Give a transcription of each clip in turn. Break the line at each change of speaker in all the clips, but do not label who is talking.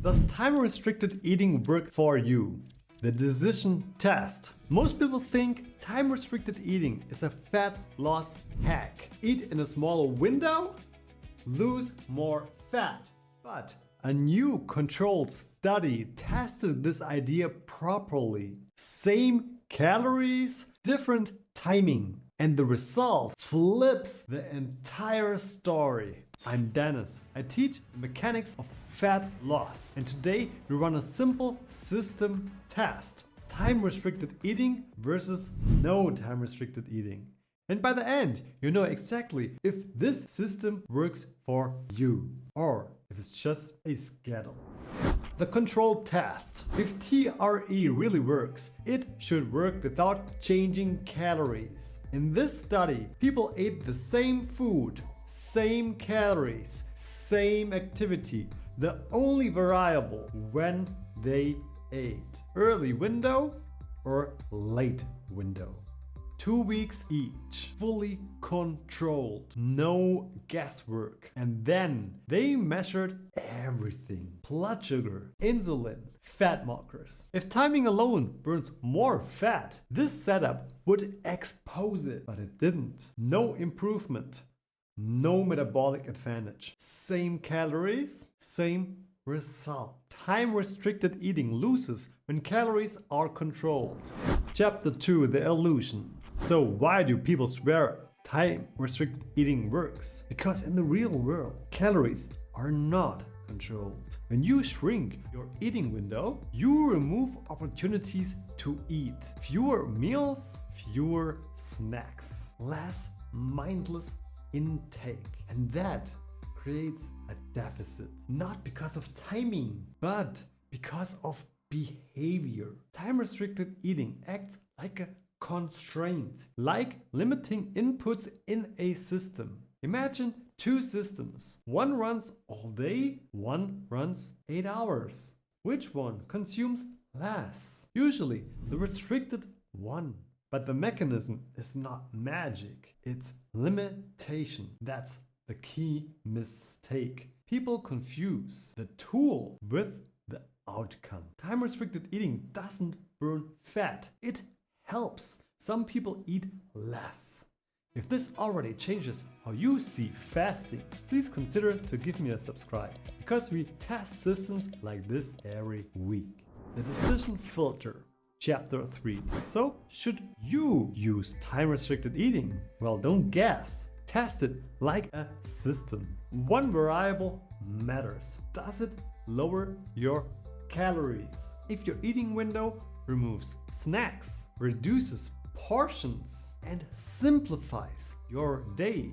Does time-restricted eating work for you? The decision test. Most people think time-restricted eating is a fat loss hack. Eat in a smaller window, lose more fat. But a new controlled study tested this idea properly. Same calories, different timing. And the result flips the entire story. I'm Dennis. I teach the mechanics of fat loss. And today we run a simple system test. Time-restricted eating versus no time-restricted eating. And by the end, you know exactly if this system works for you or if it's just a schedule. The controlled test. If TRE really works, it should work without changing calories. In this study, people ate the same food, same calories, same activity. The only variable when they ate. Early window or late window. 2 weeks each, fully controlled, no guesswork. And then they measured everything: blood sugar, insulin, fat markers. If timing alone burns more fat, this setup would expose it, but it didn't. No improvement, no metabolic advantage. Same calories, same result. Time-restricted eating loses when calories are controlled. Chapter 2, the illusion. So why do people swear time-restricted eating works? Because in the real world, calories are not controlled. When you shrink your eating window, you remove opportunities to eat. Fewer meals, fewer snacks, less mindless intake. And that creates a deficit. Not because of timing, but because of behavior. Time-restricted eating acts like a constraint, like limiting inputs in a system. Imagine two systems. One runs all day, one runs 8 hours. Which one consumes less? Usually the restricted one. But the mechanism is not magic, it's limitation. That's the key mistake. People confuse the tool with the outcome. Time-restricted eating doesn't burn fat. It helps some people eat less. If this already changes how you see fasting, please consider to give me a subscribe, because we test systems like this every week. The decision filter. Chapter 3. So, should you use time-restricted eating? Well, don't guess. Test it like a system. One variable matters. Does it lower your calories? If your eating window removes snacks, reduces portions, and simplifies your day,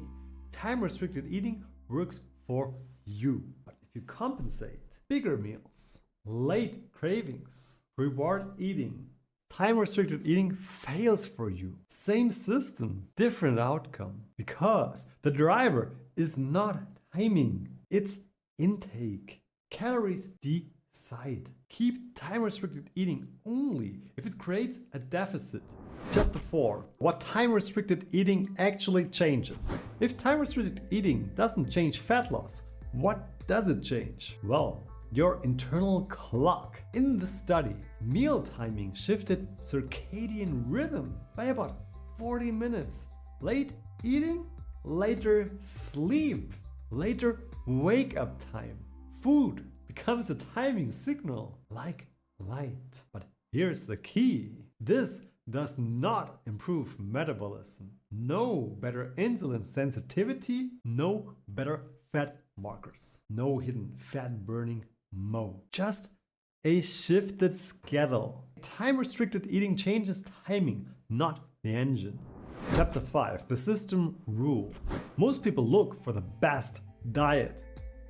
time-restricted eating works for you. But if you compensate, bigger meals, late cravings, reward eating, time-restricted eating fails for you. Same system, different outcome. Because the driver is not timing, it's intake. Calories decide. Keep time-restricted eating only if it creates a deficit. Chapter 4. What time-restricted eating actually changes. If time-restricted eating doesn't change fat loss, what does it change? Well, your internal clock. In the study, meal timing shifted circadian rhythm by about 40 minutes. Late eating, later sleep, later wake up time. Food becomes a timing signal like light. But here's the key. This does not improve metabolism. No better insulin sensitivity, no better fat markers, no hidden fat burning mode. Just a shifted schedule. Time-restricted eating changes timing, not the engine. Chapter 5. The system rule. Most people look for the best diet,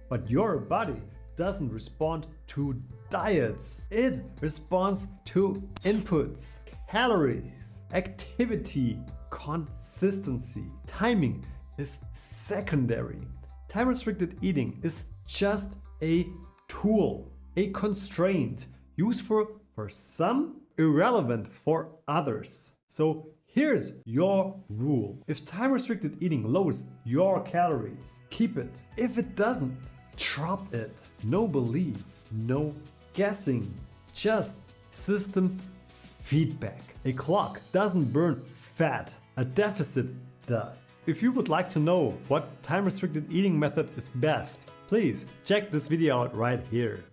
but your body doesn't respond to diets. It responds to inputs, calories, activity, consistency. Timing is secondary. Time-restricted eating is just a tool, a constraint, useful for some, irrelevant for others. So here's your rule. If time-restricted eating lowers your calories, keep it. If it doesn't, drop it. No belief, No guessing, just system feedback. A clock doesn't burn fat, a deficit does. If you would like to know what time-restricted eating method is best, please check this video out right here.